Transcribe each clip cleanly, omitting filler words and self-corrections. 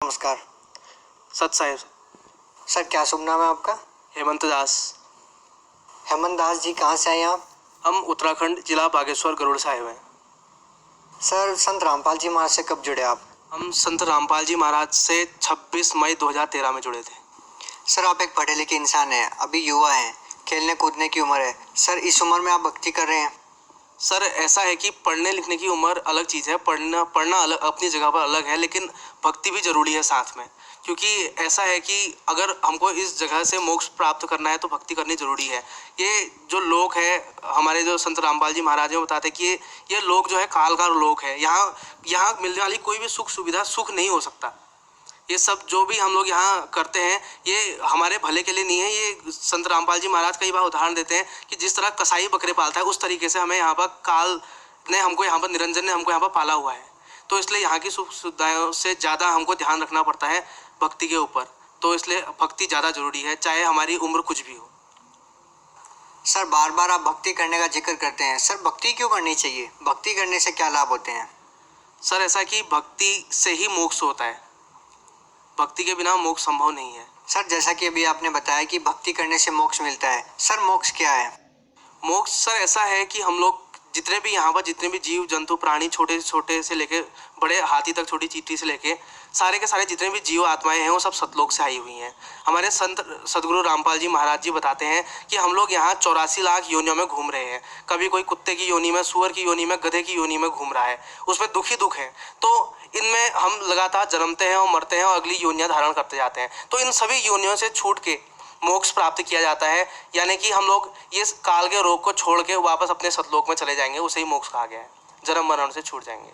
नमस्कार। सत साहिब। सर क्या शुभ नाम है आपका? हेमंत दास। हेमंत दास जी, कहाँ से आए आप? हम उत्तराखंड जिला बागेश्वर गरुड़ साहिब हैं। सर संत रामपाल जी महाराज से कब जुड़े आप? हम संत रामपाल जी महाराज से 26 मई 2013 में जुड़े थे। सर आप एक पढ़े लिखे इंसान हैं, अभी युवा हैं, खेलने कूदने की उम्र है। सर इस उम्र में आप भक्ति कर रहे हैं? सर ऐसा है कि पढ़ने लिखने की उम्र अलग चीज़ है, पढ़ना अलग अपनी जगह पर अलग है, लेकिन भक्ति भी ज़रूरी है साथ में। क्योंकि ऐसा है कि अगर हमको इस जगह से मोक्ष प्राप्त करना है तो भक्ति करनी ज़रूरी है। ये जो लोक है, हमारे जो संत रामपाल जी महाराज हैं बताते हैं कि ये लोक जो है काल का लोक है। यहाँ मिलने वाली कोई भी सुख सुविधा सुख नहीं हो सकता। ये सब जो भी हम लोग यहाँ करते हैं ये हमारे भले के लिए नहीं है। ये संत रामपाल जी महाराज कई बार उदाहरण देते हैं कि जिस तरह कसाई बकरे पालता है उस तरीके से हमें यहाँ पर काल ने हमको यहाँ पर निरंजन ने हमको यहाँ पर पाला हुआ है। तो इसलिए यहाँ की सुख सुविधाओं से ज़्यादा हमको ध्यान रखना पड़ता है भक्ति के ऊपर। तो इसलिए भक्ति ज़्यादा ज़रूरी है, चाहे हमारी उम्र कुछ भी हो। सर बार बार आप भक्ति करने का जिक्र करते हैं, सर भक्ति क्यों करनी चाहिए? भक्ति करने से क्या लाभ होते हैं? सर ऐसा कि भक्ति से ही मोक्ष होता है, भक्ति के बिना मोक्ष संभव नहीं है। सर जैसा कि अभी आपने बताया कि भक्ति करने से मोक्ष मिलता है, सर मोक्ष क्या है? मोक्ष सर ऐसा है कि हम लोग जितने भी यहाँ पर जितने भी जीव जंतु प्राणी छोटे छोटे से लेके बड़े हाथी तक, छोटी चींटी से लेके सारे के सारे जितने भी जीव आत्माएं हैं वो सब सतलोक से आई हुई हैं। हमारे संत सदगुरु रामपाल जी महाराज जी बताते हैं कि हम लोग यहाँ 84 लाख योनियों में घूम रहे हैं। कभी कोई कुत्ते की योनि में, सुअर की योनि में, गधे की योनि में घूम रहा है, उसमें दुख ही दुख है। तो इनमें हम लगातार जन्मते हैं और मरते हैं और अगली योनियाँ धारण करते जाते हैं। तो इन सभी योनियों से छूट के मोक्ष प्राप्त किया जाता है, यानी कि हम लोग ये काल के रोग को छोड़ के वापस अपने सतलोक में चले जाएंगे। उसे ही मोक्ष कहा गया है, जन्म मरण से छूट जाएंगे।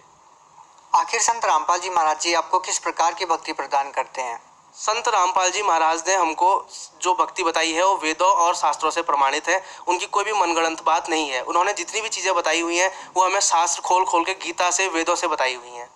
आखिर संत रामपाल जी महाराज जी आपको किस प्रकार की भक्ति प्रदान करते हैं? संत रामपाल जी महाराज ने हमको जो भक्ति बताई है वो वेदों और शास्त्रों से प्रमाणित है। उनकी कोई भी मनगढ़ंत बात नहीं है। उन्होंने जितनी भी चीज़ें बताई हुई हैं वो हमें शास्त्र खोल खोल के गीता से, वेदों से बताई हुई हैं।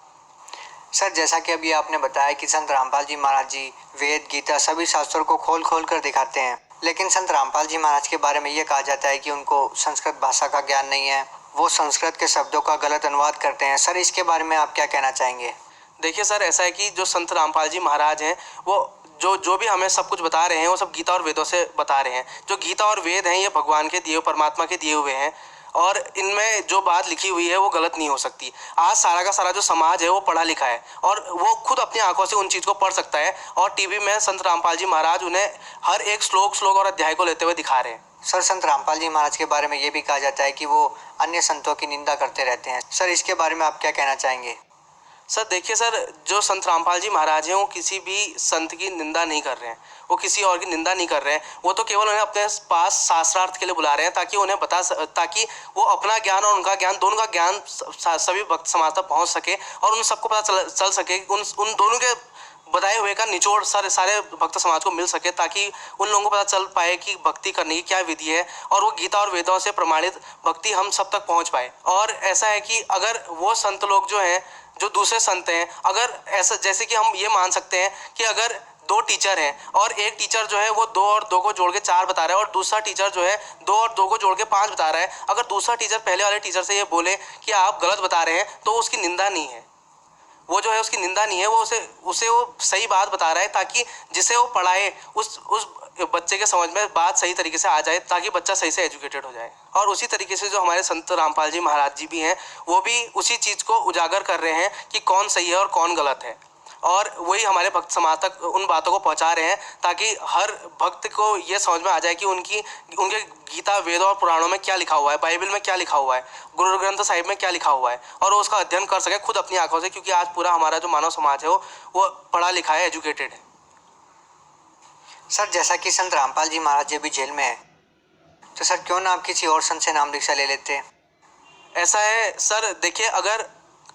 सर जैसा कि अभी आपने बताया कि संत रामपाल जी महाराज जी वेद, गीता सभी शास्त्रों को खोल खोल कर दिखाते हैं, लेकिन संत रामपाल जी महाराज के बारे में ये कहा जाता है कि उनको संस्कृत भाषा का ज्ञान नहीं है, वो संस्कृत के शब्दों का गलत अनुवाद करते हैं। सर इसके बारे में आप क्या कहना चाहेंगे? देखिए सर ऐसा है कि जो संत रामपाल जी महाराज हैं वो जो भी हमें सब कुछ बता रहे हैं वो सब गीता और वेदों से बता रहे हैं। जो गीता और वेद हैं ये भगवान के दिए, परमात्मा के दिए हुए हैं और इनमें जो बात लिखी हुई है वो गलत नहीं हो सकती। आज सारा का सारा जो समाज है वो पढ़ा लिखा है और वो खुद अपनी आंखों से उन चीज़ को पढ़ सकता है और टीवी में संत रामपाल जी महाराज उन्हें हर एक श्लोक और अध्याय को लेते हुए दिखा रहे हैं। सर संत रामपाल जी महाराज के बारे में ये भी कहा जाता है कि वो अन्य संतों की निंदा करते रहते हैं। सर इसके बारे में आप क्या कहना चाहेंगे? सर देखिए सर, जो संत रामपाल जी महाराज हैं वो किसी भी संत की निंदा नहीं कर रहे हैं, वो किसी और की निंदा नहीं कर रहे हैं। वो तो केवल उन्हें अपने पास शास्त्रार्थ के लिए बुला रहे हैं ताकि उन्हें ताकि वो अपना ज्ञान और उनका ज्ञान, दोनों का ज्ञान सभी भक्त समाज तक पहुँच सके और उन सबको पता चल सके, उन दोनों के बताए हुए का निचोड़ सारे भक्त समाज को मिल सके, ताकि उन लोगों को पता चल पाए कि भक्ति करने की क्या विधि है और वो गीता और वेदों से प्रमाणित भक्ति हम सब तक पहुंच पाए। और ऐसा है कि अगर वो संत लोग जो हैं, जो दूसरे संत हैं, अगर ऐसा जैसे कि हम ये मान सकते हैं कि अगर दो टीचर हैं और एक टीचर जो है वो 2 और 2 को जोड़ के 4 बता रहा है और दूसरा टीचर जो है 2 और 2 को जोड़ के 5 बता रहा है, अगर दूसरा टीचर पहले वाले टीचर से ये बोले कि आप गलत बता रहे हैं तो उसकी निंदा नहीं है, वो जो है उसकी निंदा नहीं है, वो उसे वो सही बात बता रहा है ताकि जिसे वो पढ़ाए उस बच्चे के समझ में बात सही तरीके से आ जाए, ताकि बच्चा सही से एजुकेटेड हो जाए। और उसी तरीके से जो हमारे संत रामपाल जी महाराज जी भी हैं वो भी उसी चीज़ को उजागर कर रहे हैं कि कौन सही है और कौन गलत है, और वही हमारे भक्त समाज तक उन बातों को पहुंचा रहे हैं ताकि हर भक्त को ये समझ में आ जाए कि उनके गीता, वेद और पुराणों में क्या लिखा हुआ है, बाइबल में क्या लिखा हुआ है, गुरु ग्रंथ साहिब में क्या लिखा हुआ है, और वो उसका अध्ययन कर सके खुद अपनी आंखों से। क्योंकि आज पूरा हमारा जो मानव समाज है वो पढ़ा लिखा है, एजुकेटेड है। सर जैसा कि संत रामपाल जी महाराज जी भी जेल में है, तो सर क्यों ना आप किसी और संत से नाम दीक्षा ले लेते? ऐसा है सर, देखिए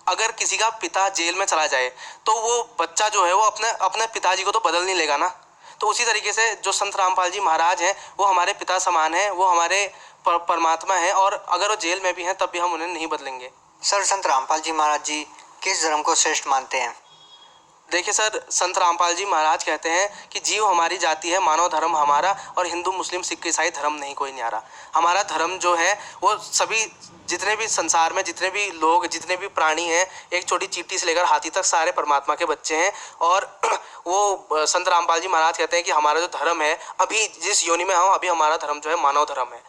अगर किसी का पिता जेल में चला जाए तो वो बच्चा जो है वो अपने पिताजी को तो बदल नहीं लेगा ना। तो उसी तरीके से जो संत रामपाल जी महाराज हैं वो हमारे पिता समान हैं, वो हमारे परमात्मा हैं, और अगर वो जेल में भी हैं तब भी हम उन्हें नहीं बदलेंगे। सर संत रामपाल जी महाराज जी किस धर्म को श्रेष्ठ मानते हैं? देखिए सर, संत रामपाल जी महाराज कहते हैं कि जीव हमारी जाति है, मानव धर्म हमारा, और हिंदू मुस्लिम सिख ईसाई धर्म नहीं कोई न्यारा। हमारा धर्म जो है वो सभी, जितने भी संसार में जितने भी लोग, जितने भी प्राणी हैं, एक छोटी चींटी से लेकर हाथी तक सारे परमात्मा के बच्चे हैं। और वो संत रामपाल जी महाराज कहते हैं कि हमारा जो धर्म है, अभी जिस योनि में हम अभी, हमारा धर्म जो है मानव धर्म है।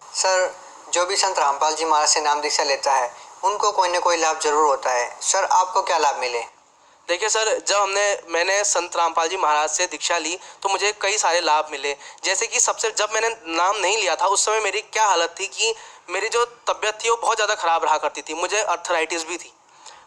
सर, जो भी संत रामपाल जी महाराज से नाम दीक्षा लेता है उनको कोई ना कोई लाभ जरूर होता है। सर, आपको क्या लाभ मिले? देखिए सर, जब मैंने संत रामपाल जी महाराज से दीक्षा ली तो मुझे कई सारे लाभ मिले। जैसे कि जब मैंने नाम नहीं लिया था उस समय मेरी क्या हालत थी कि मेरी जो तबीयत थी वो बहुत ज़्यादा ख़राब रहा करती थी। मुझे अर्थराइटिस भी थी,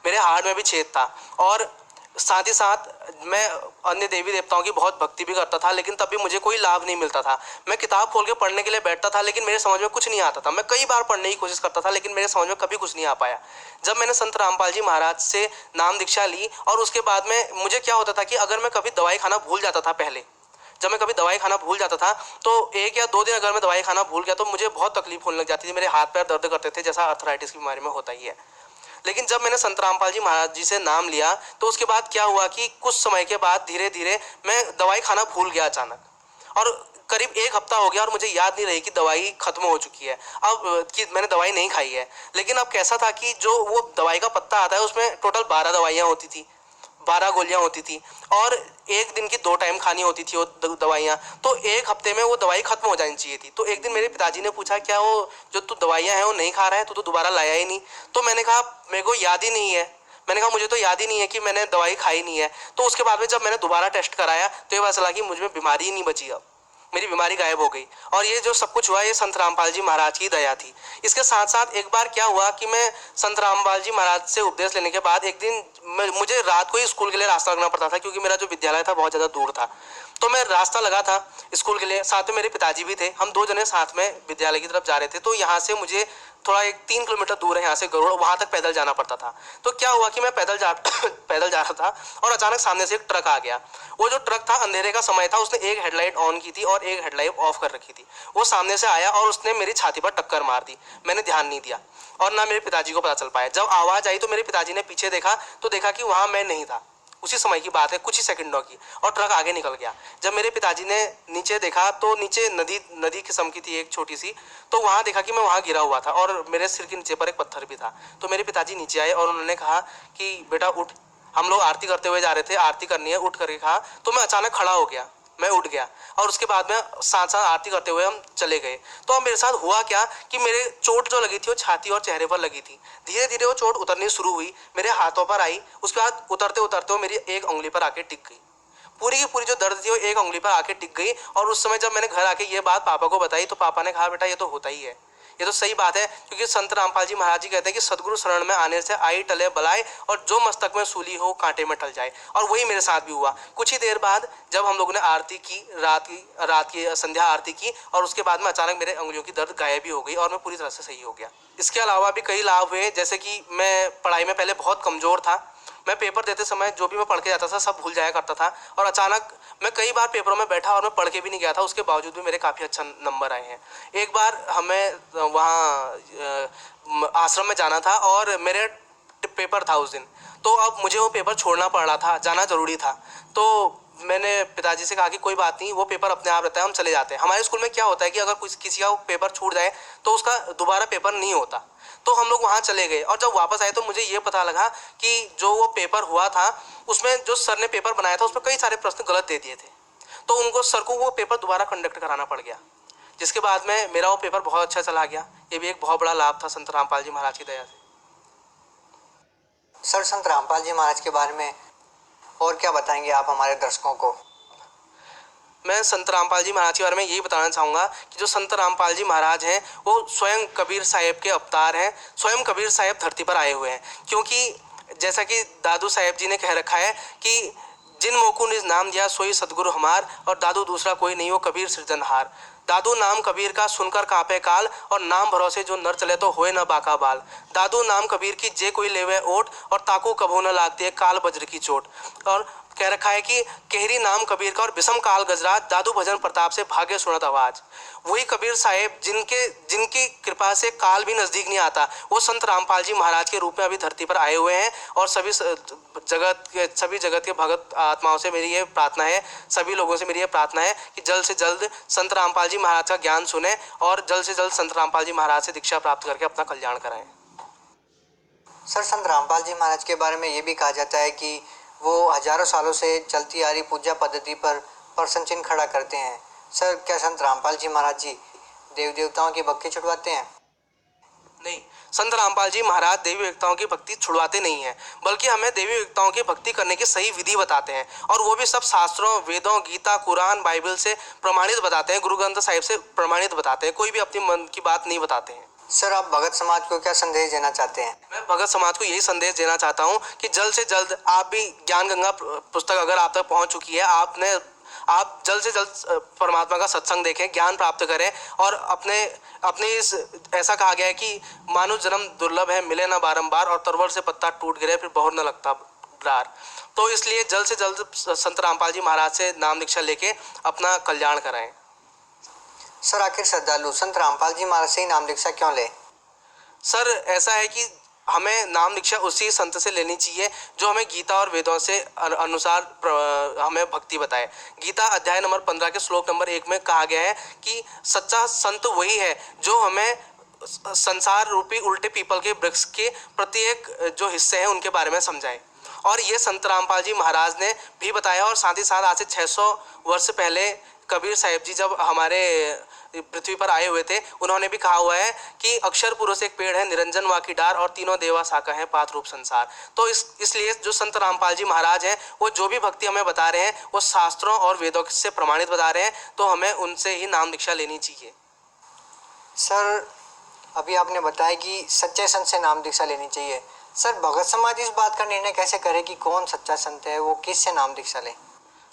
मेरे हार्ट में भी छेद था, और साथ ही साथ मैं अन्य देवी देवताओं की बहुत भक्ति भी करता था, लेकिन तब भी मुझे कोई लाभ नहीं मिलता था। मैं किताब खोल के पढ़ने के लिए बैठता था लेकिन मेरे समझ में कुछ नहीं आता था। मैं कई बार पढ़ने की कोशिश करता था लेकिन मेरे समझ में कभी कुछ नहीं आ पाया। जब मैंने संत रामपाल जी महाराज से नाम दीक्षा ली और उसके बाद में मुझे क्या होता था कि अगर मैं कभी दवाई खाना भूल जाता था, पहले जब मैं कभी दवाई खाना भूल जाता था तो 1 या 2 दिन अगर मैं दवाई खाना भूल गया तो मुझे बहुत तकलीफ होने लग जाती थी। मेरे हाथ पैर दर्द करते थे, जैसा अर्थराइटिस की बीमारी में होता ही है। लेकिन जब मैंने संत रामपाल जी महाराज जी से नाम लिया तो उसके बाद क्या हुआ कि कुछ समय के बाद धीरे धीरे मैं दवाई खाना भूल गया अचानक, और करीब 1 हफ्ता हो गया और मुझे याद नहीं रही कि दवाई खत्म हो चुकी है, अब कि मैंने दवाई नहीं खाई है। लेकिन अब कैसा था कि जो वो दवाई का पत्ता आता है उसमें टोटल 12 दवाइयाँ होती थी, 12 गोलियां होती थी, और 1 दिन की 2 टाइम खानी होती थी वो दवाइयाँ। तो 1 हफ्ते में वो दवाई खत्म हो जानी चाहिए थी। तो एक दिन मेरे पिताजी ने पूछा, क्या वो जो तू दवाइयाँ हैं वो नहीं खा रहा है, तो दोबारा लाया ही नहीं? तो मैंने कहा मेरे को याद ही नहीं है। मैंने कहा मुझे तो याद ही नहीं है कि मैंने दवाई खाई नहीं है। तो उसके बाद में जब मैंने दोबारा टेस्ट कराया तो ये पता चला कि मुझ में बीमारी ही नहीं बची, अब मेरी बीमारी गायब हो गई। और ये जो सब कुछ हुआ ये संत रामपाल जी महाराज की दया थी। इसके साथ साथ एक बार क्या हुआ कि मैं संत रामपाल जी महाराज से उपदेश लेने के बाद एक दिन मुझे रात को ही स्कूल के लिए रास्ता लगना पड़ता था, क्योंकि मेरा जो विद्यालय था बहुत ज़्यादा दूर था। तो मैं रास्ता लगा था स्कूल के लिए, साथ में मेरे पिताजी भी थे, हम 2 जने साथ में विद्यालय की तरफ जा रहे थे। तो यहाँ से मुझे थोड़ा 3 किलोमीटर दूर है यहाँ से गरुड़, वहाँ तक पैदल जाना पड़ता था। तो क्या हुआ कि मैं पैदल जा रहा था और अचानक सामने से एक ट्रक आ गया। वो जो ट्रक था, अंधेरे का समय था, उसने एक हेडलाइट ऑन की थी और एक हेडलाइट ऑफ कर रखी थी। वो सामने से आया और उसने मेरी छाती पर टक्कर मार दी। मैंने ध्यान नहीं दिया और ना मेरे पिताजी को पता चल पाया। जब आवाज़ आई तो मेरे पिताजी ने पीछे देखा तो देखा कि वहाँ मैं नहीं था। उसी समय की बात है, कुछ ही सेकंडों की, और ट्रक आगे निकल गया। जब मेरे पिताजी ने नीचे देखा तो नीचे नदी किस्म की थी एक छोटी सी, तो वहाँ देखा कि मैं वहाँ गिरा हुआ था और मेरे सिर के नीचे पर एक पत्थर भी था। तो मेरे पिताजी नीचे आए और उन्होंने कहा कि बेटा उठ, हम लोग आरती करते हुए जा रहे थे, आरती करनी है, उठ करके कहा। तो मैं अचानक खड़ा हो गया, मैं उठ गया, और उसके बाद में साथ साथ आरती करते हुए हम चले गए। तो अब मेरे साथ हुआ क्या कि मेरे चोट जो लगी थी वो छाती और चेहरे पर लगी थी। धीरे धीरे वो चोट उतरनी शुरू हुई, मेरे हाथों पर आई, उसके बाद उतरते उतरते वो मेरी एक उंगली पर आके टिक गई। पूरी की पूरी जो दर्द थी वो एक उंगली पर आके टिक गई। और उस समय जब मैंने घर आके ये बात पापा को बताई तो पापा ने कहा बेटा ये तो होता ही है, ये तो सही बात है, क्योंकि संत रामपाल जी महाराज जी कहते हैं कि सदगुरु शरण में आने से आई टले बलाए, और जो मस्तक में सूली हो कांटे में टल जाए। और वही मेरे साथ भी हुआ। कुछ ही देर बाद जब हम लोगों ने आरती की, रात की संध्या आरती की, और उसके बाद में अचानक मेरे उंगलियों की दर्द गायब भी हो गई और मैं पूरी तरह से सही हो गया। इसके अलावा भी कई लाभ हुए, जैसे कि मैं पढ़ाई में पहले बहुत कमज़ोर था। मैं पेपर देते समय जो भी मैं पढ़ के जाता था सब भूल जाया करता था, और अचानक मैं कई बार पेपरों में बैठा और मैं पढ़ के भी नहीं गया था, उसके बावजूद भी मेरे काफ़ी अच्छा नंबर आए हैं। एक बार हमें वहाँ आश्रम में जाना था और मेरे पेपर था उस दिन, तो अब मुझे वो पेपर छोड़ना पड़ रहा था, जाना ज़रूरी था। तो मैंने पिताजी से कहा कि कोई बात नहीं, वो पेपर अपने आप रहता है, हम चले जाते हैं। हमारे स्कूल में क्या होता है कि अगर किसी का पेपर छूट जाए तो उसका दोबारा पेपर नहीं होता। तो हम लोग वहाँ चले गए और जब वापस आए तो मुझे ये पता लगा कि जो वो पेपर हुआ था उसमें जो सर ने पेपर बनाया था उसमें कई सारे प्रश्न गलत दे दिए थे। तो उनको सर को वो पेपर दोबारा कंडक्ट कराना पड़ गया, जिसके बाद में मेरा वो पेपर बहुत अच्छा चला गया। ये भी एक बहुत बड़ा लाभ था संत रामपाल जी महाराज की दया से। सर, संत रामपाल जी महाराज के बारे में और क्या बताएंगे आप हमारे दर्शकों को? मैं संत रामपाल जी महाराज के बारे में यही बताना चाहूँगा कि जो संत रामपाल जी महाराज हैं वो स्वयं कबीर साहेब के अवतार हैं। स्वयं कबीर साहेब धरती पर आए हुए हैं, क्योंकि जैसा कि दादू साहेब जी ने कह रखा है कि जिन मोकू निज नाम दिया सोई सदगुरु हमार, और दादू दूसरा कोई नहीं हो कबीर सृजनहार। दादू नाम कबीर का सुनकर कांपे काल, और नाम भरोसे जो नर चले तो होए न बाका बाल। दादू नाम कबीर की जे कोई लेवे ओट, और ताकू कभू न लागती है काल बज्र की चोट। और कह रखा है कि केहरी नाम कबीर का और विषम काल गजराज, दादू भजन प्रताप से भाग्य सुनत आवाज। वही कबीर साहेब जिनकी कृपा से काल भी नजदीक नहीं आता, वो संत रामपाल जी महाराज के रूप में अभी धरती पर आए हुए हैं। और सभी जगत के भगत आत्माओं से मेरी ये प्रार्थना है, सभी लोगों से मेरी ये प्रार्थना है कि जल्द से जल्द संत रामपाल जी महाराज का ज्ञान सुने और जल्द से जल्द संत रामपाल जी महाराज से दीक्षा प्राप्त करके अपना कल्याण कराएं। सर, संत रामपाल जी महाराज के बारे में ये भी कहा जाता है कि वो हजारों सालों से चलती आ रही पूजा पद्धति पर प्रश्न चिन्ह खड़ा करते हैं। सर, क्या संत रामपाल जी महाराज जी देव देवताओं की भक्ति छुड़वाते हैं? नहीं, संत रामपाल जी महाराज देवी देवताओं की भक्ति छुड़वाते नहीं हैं, बल्कि हमें देवी देवताओं की भक्ति करने की सही विधि बताते हैं। और वो भी सब शास्त्रों, वेदों, गीता, कुरान, बाइबल से प्रमाणित बताते हैं, गुरु ग्रंथ साहिब से प्रमाणित बताते हैं, कोई भी अपनी मन की बात नहीं बताते हैं। सर, आप भगत समाज को क्या संदेश देना चाहते हैं? मैं भगत समाज को यही संदेश देना चाहता हूँ कि जल्द से जल्द आप भी ज्ञान गंगा पुस्तक अगर आप तक पहुँच चुकी है, आप जल्द से जल्द परमात्मा का सत्संग देखें, ज्ञान प्राप्त करें। और अपने इस ऐसा कहा गया है कि मानव जन्म दुर्लभ है, मिले ना बारंबार, और तरवर से पत्ता टूट गिरे फिर बहुर न लगता डार। तो इसलिए जल्द से जल्द संत रामपाल जी महाराज से नाम दीक्षा लेके अपना कल्याण कराएं। सर, आखिर श्रद्धालु संत रामपाल जी महाराज से ही नाम दीक्षा क्यों ले? सर, ऐसा है कि हमें नाम दीक्षा उसी संत से लेनी चाहिए जो हमें गीता और वेदों से अनुसार हमें भक्ति बताए। गीता अध्याय नंबर 15 के श्लोक नंबर 1 में कहा गया है कि सच्चा संत वही है जो हमें संसार रूपी उल्टे पीपल के वृक्ष के प्रत्येक जो हिस्से हैं उनके बारे में समझाए। और ये संत रामपाल जी महाराज ने भी बताया। और साथ ही साथ आज से 600 वर्ष पहले कबीर साहिब जी जब हमारे पृथ्वी पर आए हुए थे, उन्होंने भी कहा हुआ है कि अक्षर पुरुष एक पेड़ है, निरंजन वा की डार, और तीनों देवा साका है, पात रूप संसार। तो इसलिए जो संत रामपाल जी महाराज हैं, वो जो भी भक्ति हमें बता रहे हैं वो शास्त्रों और वेदों से प्रमाणित बता रहे हैं, तो हमें उनसे ही नाम दीक्षा लेनी चाहिए। सर, अभी आपने बताया कि सच्चे संत से नाम दीक्षा लेनी चाहिए। सर, भगत समाज इस बात का निर्णय कैसे करे कि कौन सच्चा संत है, वो किससे नाम दीक्षा ले?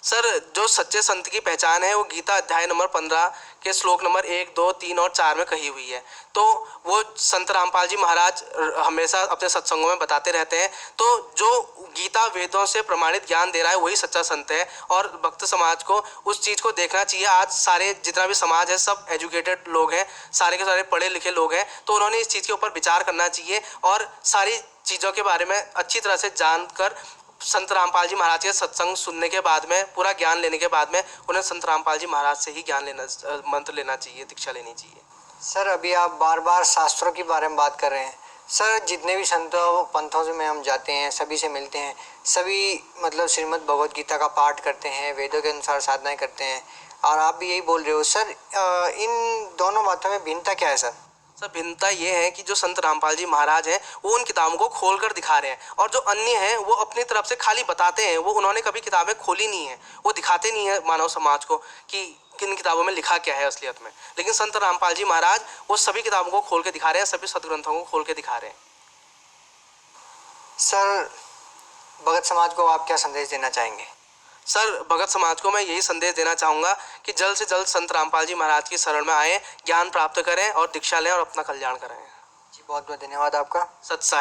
सर, जो सच्चे संत की पहचान है वो गीता अध्याय नंबर 15 के श्लोक नंबर 1, 2, 3 और 4 में कही हुई है। तो वो संत रामपाल जी महाराज हमेशा अपने सत्संगों में बताते रहते हैं। तो जो गीता वेदों से प्रमाणित ज्ञान दे रहा है वही सच्चा संत है। और भक्त समाज को उस चीज़ को देखना चाहिए। आज सारे जितना भी समाज है सब एजुकेटेड लोग हैं, सारे के सारे पढ़े लिखे लोग हैं। तो उन्होंने इस चीज़ के ऊपर विचार करना चाहिए और सारी चीज़ों के बारे में अच्छी तरह से जानकर संत रामपाल जी महाराज के सत्संग सुनने के बाद में, पूरा ज्ञान लेने के बाद में, उन्हें संत रामपाल जी महाराज से ही ज्ञान लेना, मंत्र लेना चाहिए, दीक्षा लेनी चाहिए। सर, अभी आप बार बार शास्त्रों के बारे में बात कर रहे हैं। सर, जितने भी संतों पंथों में हम जाते हैं, सभी से मिलते हैं, सभी मतलब श्रीमद् भगवद गीता का पाठ करते हैं, वेदों के अनुसार साधनाएं करते हैं, और आप भी यही बोल रहे हो। सर, इन दोनों बातों में भिन्नता क्या है? सर, भिन्नता ये है कि जो संत रामपाल जी महाराज हैं वो उन किताबों को खोल कर दिखा रहे हैं, और जो अन्य हैं वो अपनी तरफ से खाली बताते हैं। वो उन्होंने कभी किताबें खोली नहीं है, वो दिखाते नहीं है मानव समाज को कि किन किताबों में लिखा क्या है असलियत में। लेकिन संत रामपाल जी महाराज वो सभी किताबों को खोल के दिखा रहे हैं, सभी सदग्रंथों को खोल के दिखा रहे हैं। सर, भगत समाज को आप क्या संदेश देना चाहेंगे? सर, भगत समाज को मैं यही संदेश देना चाहूँगा कि जल्द से जल्द संत रामपाल जी महाराज की शरण में आए, ज्ञान प्राप्त करें और दीक्षा लें और अपना कल्याण करें। जी, बहुत बहुत धन्यवाद आपका। सत्साई।